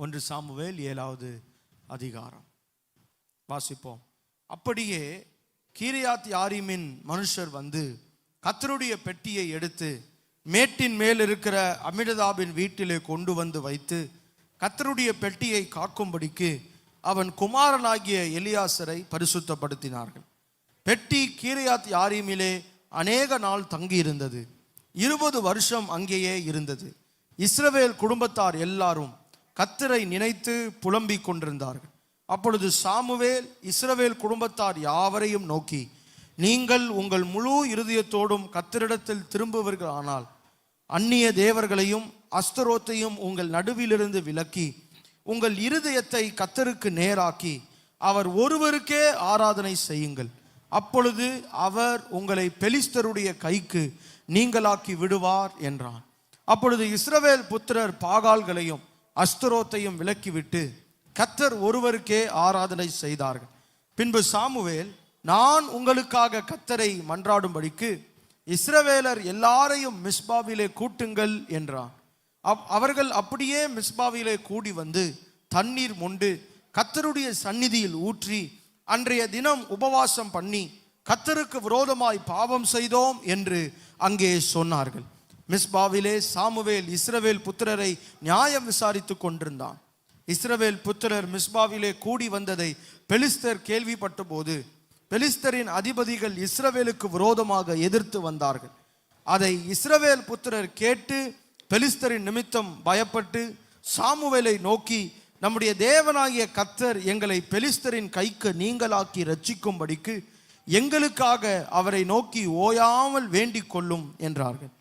1 Samuel 7வது அதிகாரம் வாசிப்போம். அப்படியே கீரியாத் யாரீமின் மனுஷர் வந்து கர்த்தருடைய பெட்டியை எடுத்து மேட்டின் மேல் இருக்கிற அமினதாபின் வீட்டிலே கொண்டு வந்து வைத்து கர்த்தருடைய பெட்டியை காக்கும்படிக்கு அவன் குமாரனாகிய எலியாசரை பரிசுத்தப்படுத்தினார்கள். பெட்டி கீரியாத் யாரீமிலே அநேக நாள் தங்கியிருந்தது. 20 வருஷம் அங்கேயே இருந்தது. இஸ்ரவேல் குடும்பத்தார் எல்லாரும் கர்த்தரை நினைத்து புலம்பிக் கொண்டிருந்தார்கள். அப்பொழுது சாமுவேல் இஸ்ரவேல் குடும்பத்தார் யாவரையும் நோக்கி, நீங்கள் உங்கள் முழு இருதயத்தோடும் கர்த்தரிடத்தில் திரும்புவீர்களானால் அந்நிய தேவர்களையும் அஸ்தரோத்தையும் உங்கள் நடுவிலிருந்து விலக்கி உங்கள் இருதயத்தை கர்த்தருக்கு நேராக்கி அவர் ஒருவருக்கே ஆராதனை செய்யுங்கள். அப்பொழுது அவர் உங்களை பெலிஸ்தருடைய கைக்கு நீங்களாக்கி விடுவார் என்றான். அப்பொழுது இஸ்ரவேல் புத்திரர் பாகால்களையும் அஸ்தரோத்தையும் விலக்கிவிட்டு கர்த்தர் ஒருவருக்கே ஆராதனை செய்தார்கள். பின்பு சாமுவேல், நான் உங்களுக்காக கர்த்தரை மன்றாடும்படிக்கு இஸ்ரவேலர் எல்லாரையும் மிஸ்பாவிலே கூட்டுங்கள் என்றான். அவர்கள் அப்படியே மிஸ்பாவிலே கூடி வந்து தண்ணீர் மொண்டு கர்த்தருடைய சந்நிதியில் ஊற்றி அன்றைய தினம் உபவாசம் பண்ணி கர்த்தருக்கு விரோதமாய் பாவம் செய்தோம் என்று அங்கே சொன்னார்கள். மிஸ்பாவிலே சாமுவேல் இஸ்ரவேல் புத்திரரை நியாயம் விசாரித்து கொண்டிருந்தான். இஸ்ரவேல் புத்திரர் மிஸ்பாவிலே கூடி வந்ததை பெலிஸ்தர் கேள்விப்பட்ட போது பெலிஸ்தரின் அதிபதிகள் இஸ்ரவேலுக்கு விரோதமாக எதிர்த்து வந்தார்கள். அதை இஸ்ரவேல் புத்திரர் கேட்டு பெலிஸ்தரின் நிமித்தம் பயப்பட்டு சாமுவேலை நோக்கி, நம்முடைய தேவனாகிய கர்த்தர் எங்களை பெலிஸ்தரின் கைக்கு நீங்களாக்கி ரட்சிக்கும்படிக்கு எங்களுக்காக அவரை நோக்கி ஓயாமல் வேண்டிக் கொள்ளும் என்றார்கள்.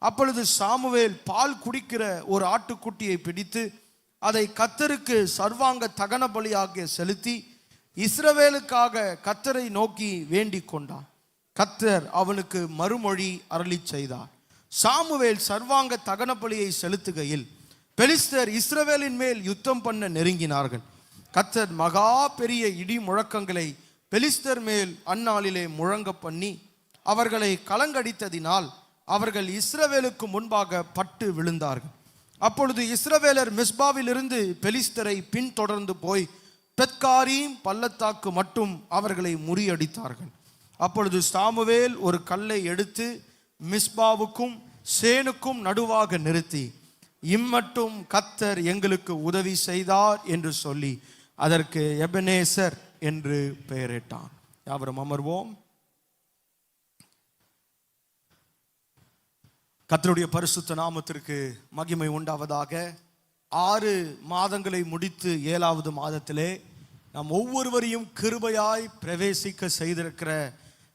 அப்பொழுது சாமுவேல் பால் குடிக்கிற ஒரு ஆட்டுக்குட்டியை பிடித்து அதை கர்த்தருக்கு சர்வாங்க தகன பலியாக செலுத்தி இஸ்ரவேலுக்காக கர்த்தரை நோக்கி வேண்டிக் கொண்டான். கர்த்தர் அவனுக்கு மறுமொழி அருளி செய்தார். சாமுவேல் சர்வாங்க தகன பலியை செலுத்துகையில் பெலிஸ்தர் இஸ்ரவேலின் மேல் யுத்தம் பண்ண நெருங்கினார்கள். கர்த்தர் மகா பெரிய இடி முழக்கங்களை பெலிஸ்தர் மேல் அந்நாளிலே முழங்க பண்ணி அவர்களை கலங்கடித்ததினால் அவர்கள் இஸ்ரவேலுக்கு முன்பாக பட்டு விழுந்தார்கள். அப்பொழுது இஸ்ரவேலர் மிஸ்பாவில் இருந்து பெலிஸ்தரை பின்தொடர்ந்து போய் பெத்காரீம் பள்ளத்தாக்கு மட்டும் அவர்களை முறியடித்தார்கள். அப்பொழுது சாமுவேல் ஒரு கல்லை எடுத்து மிஸ்பாவுக்கும் சேனுக்கும் நடுவாக நிறுத்தி, இம்மட்டும் கர்த்தர் எங்களுக்கு உதவி செய்தார் என்று சொல்லி அதற்கு எபெனேசர் என்று பெயரிட்டான். யாவரும் அமர்வோம். கர்த்தருடைய பரிசுத்த நாமத்திற்கு மகிமை உண்டாவதாக. 6 மாதங்களை முடித்து 7வது மாதத்திலே நாம் ஒவ்வொருவரையும் கிருபையாய் பிரவேசிக்க செய்திருக்கிற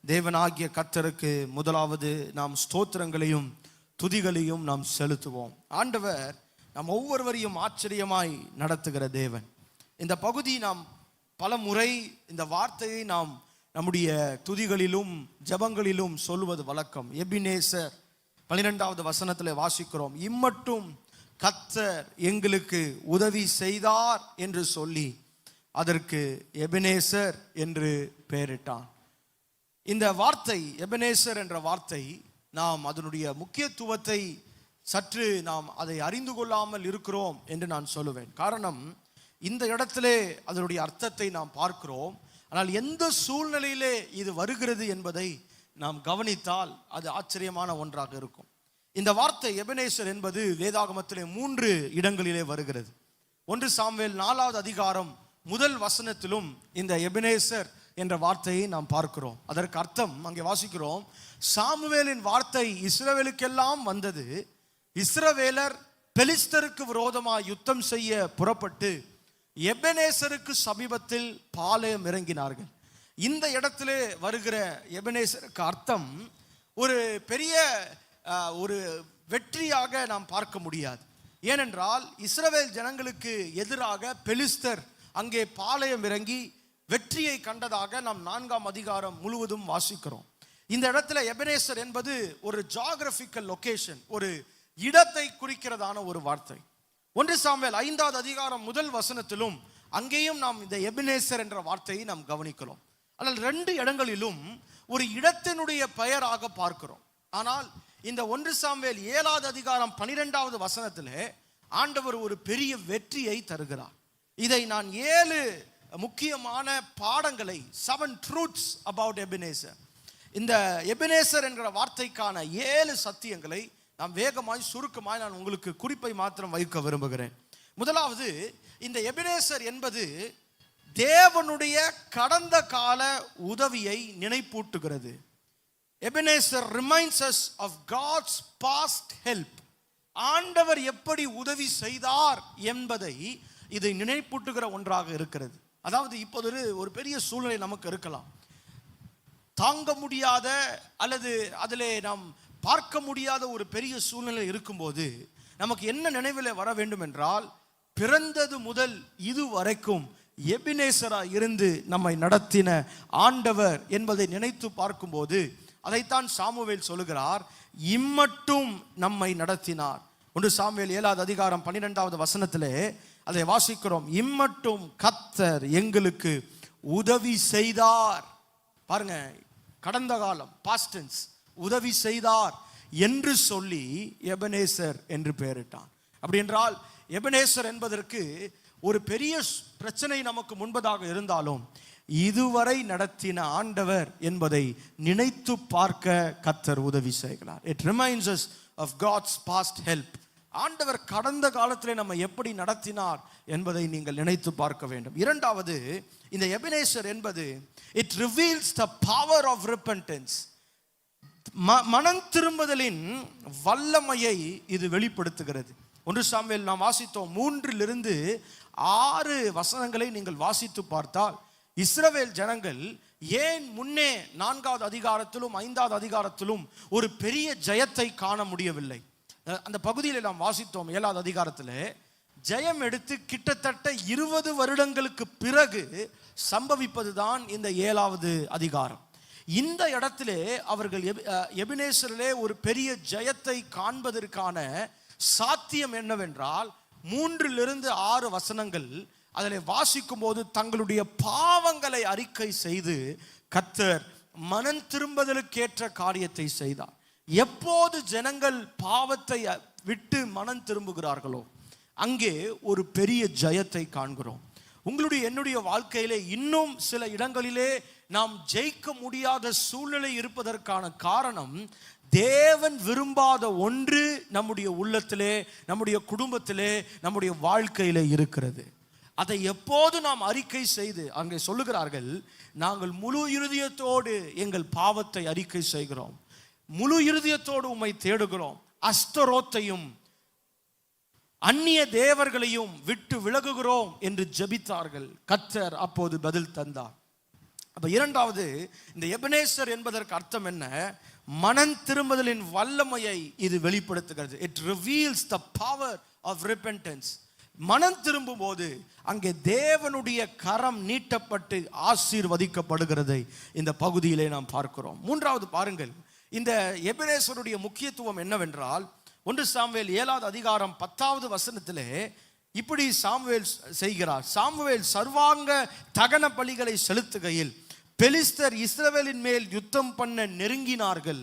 தேவனாகிய கர்த்தருக்கு முதலாவது நாம் ஸ்தோத்திரங்களையும் துதிகளையும் நாம் செலுத்துவோம். ஆண்டவர் நாம் ஒவ்வொருவரையும் ஆச்சரியமாய் நடத்துகிற தேவன். இந்த பகுதி நாம் பல முறை இந்த வார்த்தையை நாம் நம்முடைய துதிகளிலும் ஜெபங்களிலும் சொல்லுவது வழக்கம். எபினேசர் 12வது வசனத்தில் வாசிக்கிறோம், இம்மட்டும் கர்த்தர் எங்களுக்கு உதவி செய்தார் என்று சொல்லி அதற்கு எபெனேசர் என்று பெயரிட்டான். இந்த வார்த்தை எபெனேசர் என்ற வார்த்தை நாம் அதனுடைய முக்கியத்துவத்தை சற்று நாம் அதை அறிந்து கொள்ளாமல் இருக்கிறோம் என்று நான் சொல்லுவேன். காரணம், இந்த இடத்திலே அதனுடைய அர்த்தத்தை நாம் பார்க்கிறோம். ஆனால் எந்த சூழ்நிலையிலே இது வருகிறது என்பதை நாம் கவனித்தால் அது ஆச்சரியமான ஒன்றாக இருக்கும். இந்த வார்த்தை எபெனேசர் என்பது வேதாகமத்திலே 3 இடங்களிலே வருகிறது. 1 சாமுவேல் 4வது அதிகாரம் 1 வசனத்திலும் இந்த எபெனேசர் என்ற வார்த்தையை நாம் பார்க்கிறோம். அதற்கு அர்த்தம் அங்கே வாசிக்கிறோம், சாமுவேலின் வார்த்தை இஸ்ரவேலுக்கெல்லாம் வந்தது. இஸ்ரவேலர் பெலிஸ்தருக்கு விரோதமாக யுத்தம் செய்ய புறப்பட்டு எபெனேசருக்கு சமீபத்தில் பாளையம் இறங்கினார்கள். இந்த இடத்திலே வருகிற எபெனேசருக்கு அர்த்தம் ஒரு பெரிய ஒரு வெற்றியாக நாம் பார்க்க முடியாது. ஏனென்றால் இஸ்ரவேல் ஜனங்களுக்கு எதிராக பெலிஸ்தர் அங்கே பாளையம் இறங்கி வெற்றியை கண்டதாக நாம் 4ஆம் அதிகாரம் முழுவதும் வாசிக்கிறோம். இந்த இடத்துல எபெனேசர் என்பது ஒரு ஜியோகிராபிக்கல் லொகேஷன், ஒரு இடத்தை குறிக்கிறதான ஒரு வார்த்தை. 1 சாமுவேல் 5வது அதிகாரம் 1 வசனத்திலும் அங்கேயும் நாம் இந்த எபெனேசர் என்ற வார்த்தையை நாம் கவனிக்கிறோம். ஆனால் 2 இடங்களிலும் ஒரு இடத்தினுடைய பெயராக பார்க்கிறோம். ஆனால் இந்த 1 சாமுவேல் 7வது அதிகாரம் 12வது வசனத்திலே ஆண்டவர் ஒரு பெரிய வெற்றியை தருகிறார். இதை நான் 7 முக்கியமான பாடங்களை 7 truths about எபெனேசர், இந்த எபெனேசர் என்கிற வார்த்தைக்கான 7 சத்தியங்களை நாம் வேகமாய் சுருக்கமாய் நான் உங்களுக்கு குறிப்பை மாத்திரம் வைக்க விரும்புகிறேன். முதலாவது, இந்த எபெனேசர் என்பது தேவனுடைய கடந்த கால உதவியை நினைப்பூட்டுகிறது. Ebenezer reminds us of God's past help. ஆண்டவர் எப்படி உதவி செய்தார் என்பதை இதை நினைப்பூட்டுகிற ஒன்றாக இருக்கிறது. அதாவது இப்போது ஒரு பெரிய சூழ்நிலை நமக்கு இருக்கலாம், தாங்க முடியாத அல்லது அதிலே நாம் பார்க்க முடியாத ஒரு பெரிய சூழ்நிலை இருக்கும்போது நமக்கு என்ன நினைவில் வர வேண்டும் என்றால், பிறந்தது முதல் இதுவரைக்கும் எபினேசரா இருந்து நம்மை நடத்தின ஆண்டவர் என்பதை நினைத்து பார்க்கும்போது அதைத்தான் சாமுவேல் சொல்லுகிறார், இம்மட்டும் நம்மை நடத்தினார். 1 சாமுவேல் 7வது அதிகாரம் 12வது வசனத்திலே அதை வாசிக்கிறோம். இம்மட்டும் கர்த்தர் எங்களுக்கு உதவி செய்தார். பாருங்க, கடந்த காலம், பாஸ்ட் டென்ஸ், உதவி செய்தார் என்று சொல்லி எபெனேசர் என்று பெயரிட்டான். அப்படி என்றால் எபெனேசர் என்பதற்கு ஒரு பெரிய பிரச்சனை நமக்கு முன்பதாக இருந்தாலும் இதுவரை நடத்தின ஆண்டவர் என்பதை நினைத்து பார்க்க கர்த்தர் உதவி செய்கிறார். It reminds us of God's past help. ஆண்டவர் கடந்த காலத்திலே நம்ம எப்படி நடத்தினார் என்பதை நீங்கள் நினைத்து பார்க்க வேண்டும். இரண்டாவது, இந்த எபெனேசர் என்பது it reveals the power of repentance. மனம் திரும்புதலின் வல்லமையை இது வெளிப்படுத்துகிறது. 1 சாமுவேல் நாம் வாசித்தோம், 3 to 6 வசனங்களை நீங்கள் வாசித்து பார்த்தால் இஸ்ரவேல் ஜனங்கள் ஏன் முன்னே 4வது அதிகாரத்திலும் 5வது அதிகாரத்திலும் ஒரு பெரிய ஜெயத்தை காண முடியவில்லை? அந்த பகுதியில் நாம் வாசித்தோம். 7வது அதிகாரத்தில் ஜெயம் எடுத்து கிட்டத்தட்ட 20 வருடங்களுக்கு பிறகு சம்பவிப்பதுதான் இந்த 7வது அதிகாரம். இந்த இடத்திலே அவர்கள் எபினேசரிலே ஒரு பெரிய ஜெயத்தை காண்பதற்கான சாத்தியம் என்னவென்றால், 3 to 6 வசனங்கள் அதில் வாசிக்கும் போது தங்களுடைய பாவங்களை அறிக்கை செய்து கர்த்தர் மனம் திரும்புதலுக்கேற்ற காரியத்தை செய்தார். எப்போது ஜனங்கள் பாவத்தை விட்டு மனம் திரும்புகிறார்களோ அங்கே ஒரு பெரிய ஜெயத்தை காண்கிறோம். உங்களுடைய என்னுடைய வாழ்க்கையிலே இன்னும் சில இடங்களிலே நாம் ஜெயிக்க முடியாத சூழ்நிலை இருப்பதற்கான காரணம், தேவன் விரும்பாத ஒன்று நம்முடைய உள்ளத்திலே, நம்முடைய குடும்பத்திலே, நம்முடைய வாழ்க்கையிலே இருக்கிறது. அதை எப்போது நாம் அறிக்கை செய்து, அங்கே சொல்லுகிறார்கள், நாங்கள் முழு இருதயத்தோடு எங்கள் பாவத்தை அறிக்கை செய்கிறோம், முழு இருதயத்தோடு உம்மை தேடுகிறோம், அஸ்தரோத்தையும் அந்நிய தேவர்களையும் விட்டு விலகுகிறோம் என்று ஜெபித்தார்கள். கர்த்தர் அப்போது பதில் தந்தார். அப்ப இரண்டாவது, இந்த எபெனேசர் என்பதற்கு அர்த்தம் என்ன? மனம் திரும்புதலின் வல்லமையை இது வெளிப்படுத்துகிறது. It reveals the power of repentance. மனம் திரும்பும் போது அங்கே தேவனுடைய கரம் நீட்டப்பட்டு ஆசீர்வதிக்கப்படுகிறதை இந்த பகுதியிலே நாம் பார்க்கிறோம். மூன்றாவது பாருங்கள், இந்த எபெனேசருடைய முக்கியத்துவம் என்னவென்றால், 1 சாமுவேல் 7வது அதிகாரம் 10வது வசனத்திலே இப்படி சாமுவேல் செய்கிறார். சாமுவேல் சர்வாங்க தகன பலிகளை செலுத்துகையில் பெலிஸ்தர் இஸ்ரவேலின் மேல் யுத்தம் பண்ண நெருங்கினார்கள்.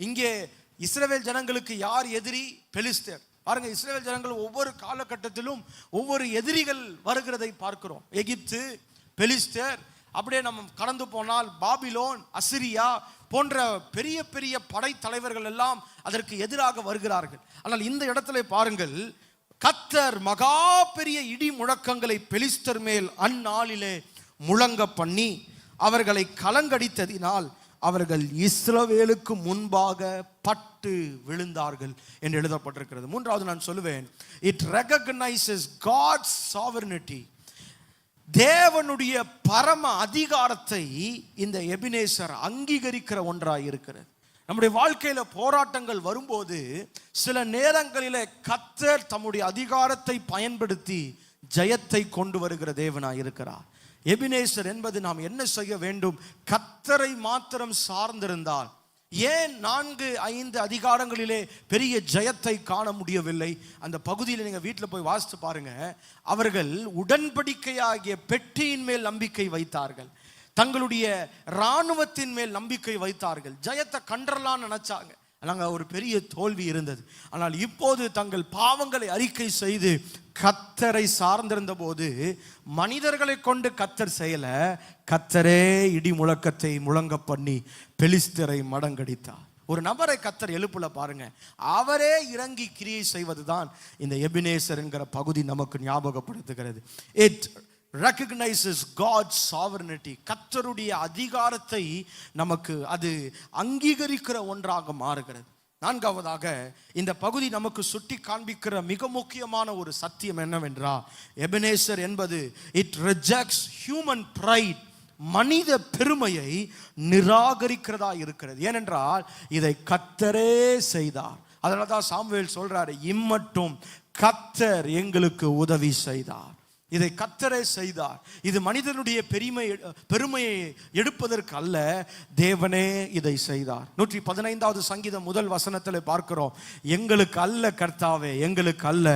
இங்கே இஸ்ரவேல் ஜனங்களுக்கு யார் எதிரி? பெலிஸ்தர். பாருங்க, இஸ்ரவேல் ஜனங்கள் ஒவ்வொரு காலகட்டத்திலும் ஒவ்வொரு எதிரிகள் வருகிறதை பார்க்கிறோம். எகிப்து, பெலிஸ்தர், அப்படியே நம்ம கடந்து போனால் பாபிலோன், அசிரியா போன்ற பெரிய பெரிய படைத்தலைவர்கள் எல்லாம் அதற்கு எதிராக வருகிறார்கள். ஆனால் இந்த இடத்துல பாருங்கள், கர்த்தர் மகா பெரிய இடி முழக்கங்களை பெலிஸ்தர் மேல் அந்நாளிலே முழங்க பண்ணி அவர்களை கலங்கடித்ததினால் அவர்கள் இஸ்ரவேலுக்கு முன்பாக பட்டு விழுந்தார்கள் என்று எழுதப்பட்டிருக்கிறது. மூன்றாவது நான் சொல்லுவேன், இட் ரெகக்னைசஸ் காட்ஸ் சாவர்னிட்டி. தேவனுடைய பரம அதிகாரத்தை இந்த எபினேசர் அங்கீகரிக்கிற ஒன்றாய் இருக்கிறது. நம்முடைய வாழ்க்கையில போராட்டங்கள் வரும்போது சில நேரங்களிலே கர்த்தர் தம்முடைய அதிகாரத்தை பயன்படுத்தி ஜெயத்தை கொண்டு வருகிற தேவனாய் இருக்கிறார். எபினேசர் என்பது நாம் என்ன செய்ய வேண்டும்? கர்த்தரை மாத்திரம் சார்ந்திருந்தால் ஏன் 4-5 அதிகாரங்களிலே பெரிய ஜெயத்தை காண முடியவில்லை? அந்த பகுதியில் நீங்கள் வீட்டில் போய் வாசித்து பாருங்க. அவர்கள் உடன்படிக்கையாகிய பெட்டியின் மேல் நம்பிக்கை வைத்தார்கள், தங்களுடைய இராணுவத்தின் மேல் நம்பிக்கை வைத்தார்கள். ஜெயத்தை கண்டறலான்னு நினைச்சாங்க. அங்கே ஒரு பெரிய தோல்வி இருந்தது. ஆனால் இப்போது தங்கள் பாவங்களை அறிக்கை செய்து கர்த்தரை சார்ந்திருந்த போது மனிதர்களை கொண்டு கர்த்தர் செய்யல, கர்த்தரே இடி முழக்கத்தை முழங்க பண்ணி பெலிஸ்தரை மடங்கடித்தார். ஒரு நபரை கர்த்தர் எழுப்புல பாருங்க, அவரே இறங்கி கிரியை செய்வதுதான் இந்த எபினேசர் என்கிற பகுதி நமக்கு ஞாபகப்படுத்துகிறது. It recognizes God's sovereignty. கர்த்தருடைய அதிகாரத்தை நமக்கு அது அங்கீகரிக்கிற ஒன்றாக மாறுகிறது. நான்காவதாக இந்த பகுதி நமக்கு சுட்டி காண்பிக்கிற மிக முக்கியமான ஒரு சத்தியம் என்னவென்றால், எபனேசர் என்பது இட் ரிஜெக்ட்ஸ் ஹியூமன் பிரைட், மனித பெருமையை நிராகரிக்கிறதா இருக்கிறது. ஏனென்றால் இதை கர்த்தரே செய்தார். அதனால தான் சாமுவேல் சொல்றாரு, இம்மட்டும் கர்த்தர் எங்களுக்கு உதவி செய்தார். இதை கர்த்தரே செய்தார். இது மனிதனுடைய பெருமையை எடுப்பதற்கு அல்ல, தேவனே இதை செய்தார். 115வது சங்கீதம் முதல் வசனத்தில் பார்க்கிறோம், எங்களுக்கு அல்ல கர்த்தாவே, எங்களுக்கு அல்ல,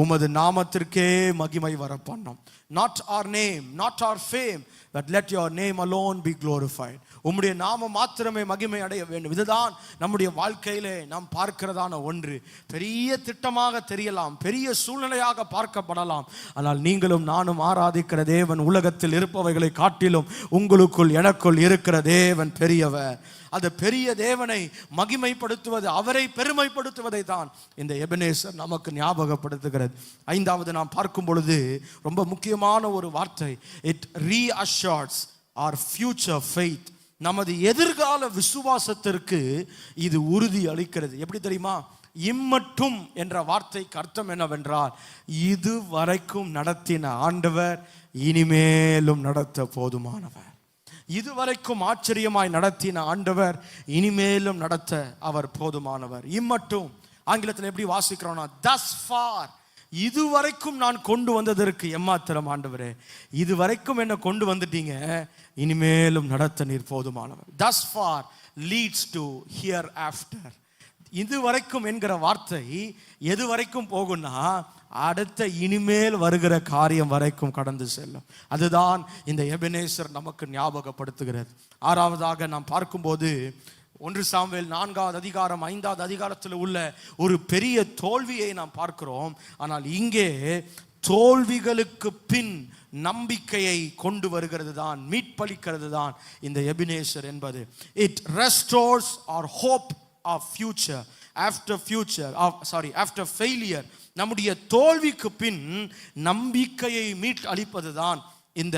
உமது நாமத்திற்கே மகிமை வர பண்ணோம். Not our name, not our fame, but let your name alone be glorified. உம்முடைய நாமம் மாத்திரமே மகிமை அடைய வேண்டும். இதுதான் நம்முடைய வாழ்க்கையிலே நாம் பார்க்கிறதான ஒன்று. பெரிய திட்டமாக தெரியலாம், பெரிய சூழ்நிலையாக பார்க்கப்படலாம். ஆனால் நீங்களும் நானும் ஆராதிக்கிற தேவன் உலகத்தில் இருப்பவைகளை காட்டிலும் உங்களுக்குள் எனக்குள் இருக்கிற தேவன் பெரியவர். அது பெரிய தேவனை மகிமைப்படுத்துவது, அவரை பெருமைப்படுத்துவதை தான் இந்த எபனேசர் நமக்கு ஞாபகப்படுத்துகிறது. ஐந்தாவது நாம் பார்க்கும் பொழுது ரொம்ப முக்கியமான ஒரு வார்த்தை, it reassures our future faith. நமது எதிர்கால விசுவாசத்திற்கு இது உறுதி அளிக்கிறது. எப்படி தெரியுமா? இம்மட்டும் என்ற வார்த்தைக்கு அர்த்தம் என்னவென்றால், இதுவரைக்கும் நடத்தின ஆண்டவர் இனிமேலும் நடத்த போதுமானவர். இதுவரைக்கும் ஆச்சரியமாய் நடத்தின ஆண்டவர் இனிமேலும் நடத்த அவர் போதுமானவர். இம்மட்டும் ஆங்கிலத்தில் எப்படி வாசிக்கிறோம்னா, thus far, இதுவரைக்கும் நான் கொண்டு வந்ததற்கு எம்மாத்திரம் ஆண்டவரே, இதுவரைக்கும் என்ன கொண்டு வந்துட்டீங்க, இனிமேலும் நடத்த நீர் போதுமானவர். thus far leads to hereafter. இதுவரைக்கும் என்கிற வார்த்தை எது வரைக்கும் போகும்னா, அடுத்த இனிமேல் வருகிற காரியம் வரைக்கும் கடந்து செல்லும். அதுதான் இந்த எபனேசர் நமக்கு ஞாபகப்படுத்துகிறது. ஆறாவதாக நாம் பார்க்கும்போது 1 சாமுவேல் 4வது அதிகாரம் 5வது அதிகாரத்தில் உள்ள ஒரு பெரிய தோல்வியை நாம் பார்க்கிறோம். ஆனால் இங்கே தோல்விகளுக்கு பின் நம்பிக்கையை கொண்டு வருகிறது தான், மீட்பளிக்கிறது தான் இந்த எபனேசர் என்பது. It restores our hope of future after failure. நம்முடைய தோல்விக்கு பின் நம்பிக்கையை மீட் அளிப்பது தான் இந்த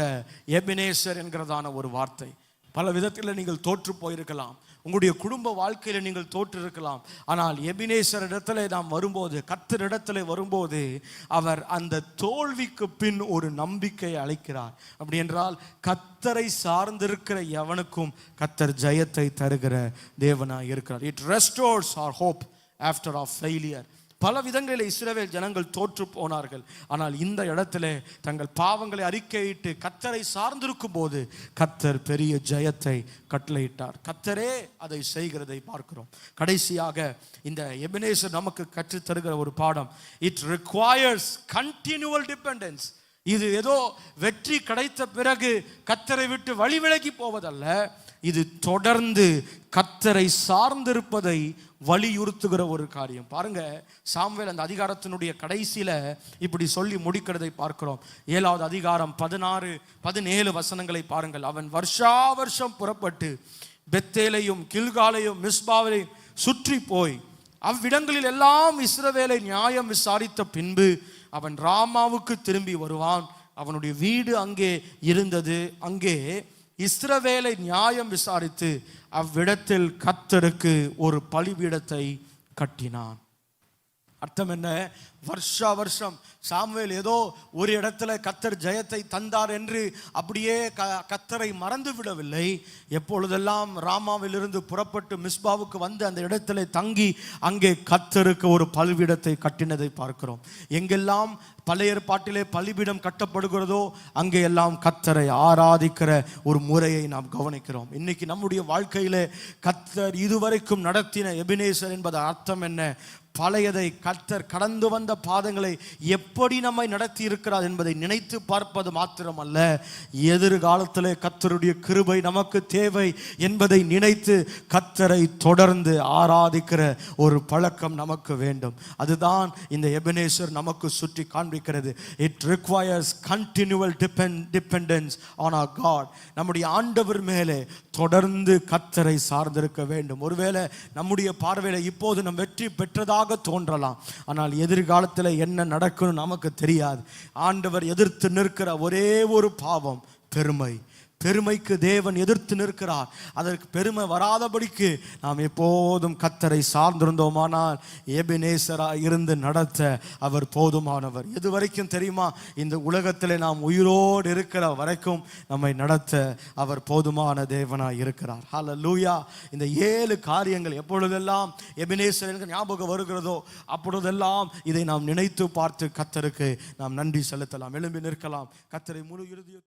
எபனேசர் என்கிறதான ஒரு வார்த்தை. பல விதத்தில் நீங்கள் தோற்று போயிருக்கலாம், உங்களுடைய குடும்ப வாழ்க்கையில நீங்கள் தோற்று இருக்கலாம். ஆனால் எபனேசர் இடத்துல நாம் வரும்போது, கர்த்தர் இடத்துல வரும்போது, அவர் அந்த தோல்விக்கு பின் ஒரு நம்பிக்கையை அளிக்கிறார். அப்படி என்றால் கர்த்தரை சார்ந்திருக்கிற எவனுக்கும் கர்த்தர் ஜெயத்தை தருகிற தேவனாய் இருக்கிறார். It restores our hope after our failure. பல விதங்களில் இஸ்ரவேல் ஜனங்கள் தோற்று போனார்கள். ஆனால் இந்த இடத்துல தங்கள் பாவங்களை அறிக்கையிட்டு கர்த்தரை சார்ந்திருக்கும் போது கர்த்தர் பெரிய ஜெயத்தை கட்டளையிட்டார். கர்த்தரே அதை செய்கிறதை பார்க்கிறோம். கடைசியாக இந்த எபனேசர் நமக்கு கற்றுத் தருகிற ஒரு பாடம், இட் requires continual dependence. இது ஏதோ வெற்றி கிடைத்த பிறகு கர்த்தரை விட்டு வழி விலகி போவதல்ல, இது தொடர்ந்து கர்த்தரை சார்ந்திருப்பதை வலியுறுத்துகிற ஒரு காரியம். பாருங்க, சாமுவேல் அந்த அதிகாரத்தினுடைய கடைசியில இப்படி சொல்லி முடிக்கிறதை பார்க்கிறோம். 7வது அதிகாரம் 16-17 வசனங்களை பாருங்கள். அவன் வருஷா வருஷம் புறப்பட்டு பெத்தேலையும் கில்காலையும் மிஸ்பாவையும் சுற்றி போய் அவ்விடங்களில் எல்லாம் இஸ்ரவேலை நியாயம் விசாரித்த பின்பு அவன் ராமாவுக்கு திரும்பி வருவான். அவனுடைய வீடு அங்கே இருந்தது. அங்கே இஸ்ரவேலை நியாயம் விசாரித்து அவ்விடத்தில் கர்த்தருக்கு ஒரு பலிபீடத்தை கட்டினான். அர்த்தம் என்ன? வருஷா வருஷம் சாமுவேல் ஏதோ ஒரு இடத்துல கர்த்தர் ஜெயத்தை தந்தார் என்று அப்படியே கர்த்தரை மறந்து விடவில்லை. எப்பொழுதெல்லாம் ராமாவிலிருந்து புறப்பட்டு மிஸ்பாவுக்கு வந்து அந்த இடத்துல தங்கி அங்கே கர்த்தருக்கு ஒரு பலிபீடத்தை கட்டினதை பார்க்கிறோம். எங்கெல்லாம் பழைய ஏற்பாட்டிலே பலிபீடம் கட்டப்படுகிறதோ அங்கே எல்லாம் கர்த்தரை ஆராதிக்கிற ஒரு முறையை நாம் கவனிக்கிறோம். இன்னைக்கு நம்முடைய வாழ்க்கையிலே கர்த்தர் இதுவரைக்கும் நடத்தின எபனேசர் என்பது அர்த்தம் என்ன? பழையதை கர்த்தர் கடந்து வந்த பாதங்களை எப்படி நம்மை நடத்தி இருக்கிறார் என்பதை நினைத்து பார்ப்பது மாத்திரமல்ல, எதிர்காலத்திலே கர்த்தருடைய கிருபை நமக்கு தேவை என்பதை நினைத்து கர்த்தரை தொடர்ந்து ஆராதிக்கிற ஒரு பழக்கம் நமக்கு வேண்டும். அதுதான் இந்த எபனேசர் நமக்கு சுற்றி காண்பிக்கிறது. It requires continual dependence on our God. நம்முடைய ஆண்டவர் மேலே தொடர்ந்து கர்த்தரை சார்ந்திருக்க வேண்டும். ஒருவேளை நம்முடைய பார்வையில இப்போது நம் வெற்றி பெற்றதாக தோன்றலாம், ஆனால் எதிர்காலத்தில் என்ன நடக்கும் நமக்கு தெரியாது. ஆண்டவர் எதிர்த்து நிற்கிற ஒரே ஒரு பாவம் பெருமை. பெருமைக்கு தேவன் எதிர்த்து நிற்கிறார். அதற்கு பெருமை வராதபடிக்கு நாம் எப்போதும் கர்த்தரை சார்ந்திருந்தோமானால் எபெனேசரா இருந்து நடத்த அவர் போதுமானவர். எது வரைக்கும் தெரியுமா? இந்த உலகத்தில் நாம் உயிரோடு இருக்கிற வரைக்கும் நம்மை நடத்த அவர் போதுமான தேவனாய் இருக்கிறார். ஹல்லேலூயா. இந்த 7 காரியங்கள் எப்பொழுதெல்லாம் எபெனேசர் எனக்கு ஞாபகம் வருகிறதோ அப்பொழுதெல்லாம் இதை நாம் நினைத்து பார்த்து கர்த்தருக்கு நாம் நன்றி செலுத்தலாம். எழும்பி நிற்கலாம். கர்த்தரை முழு இறுதி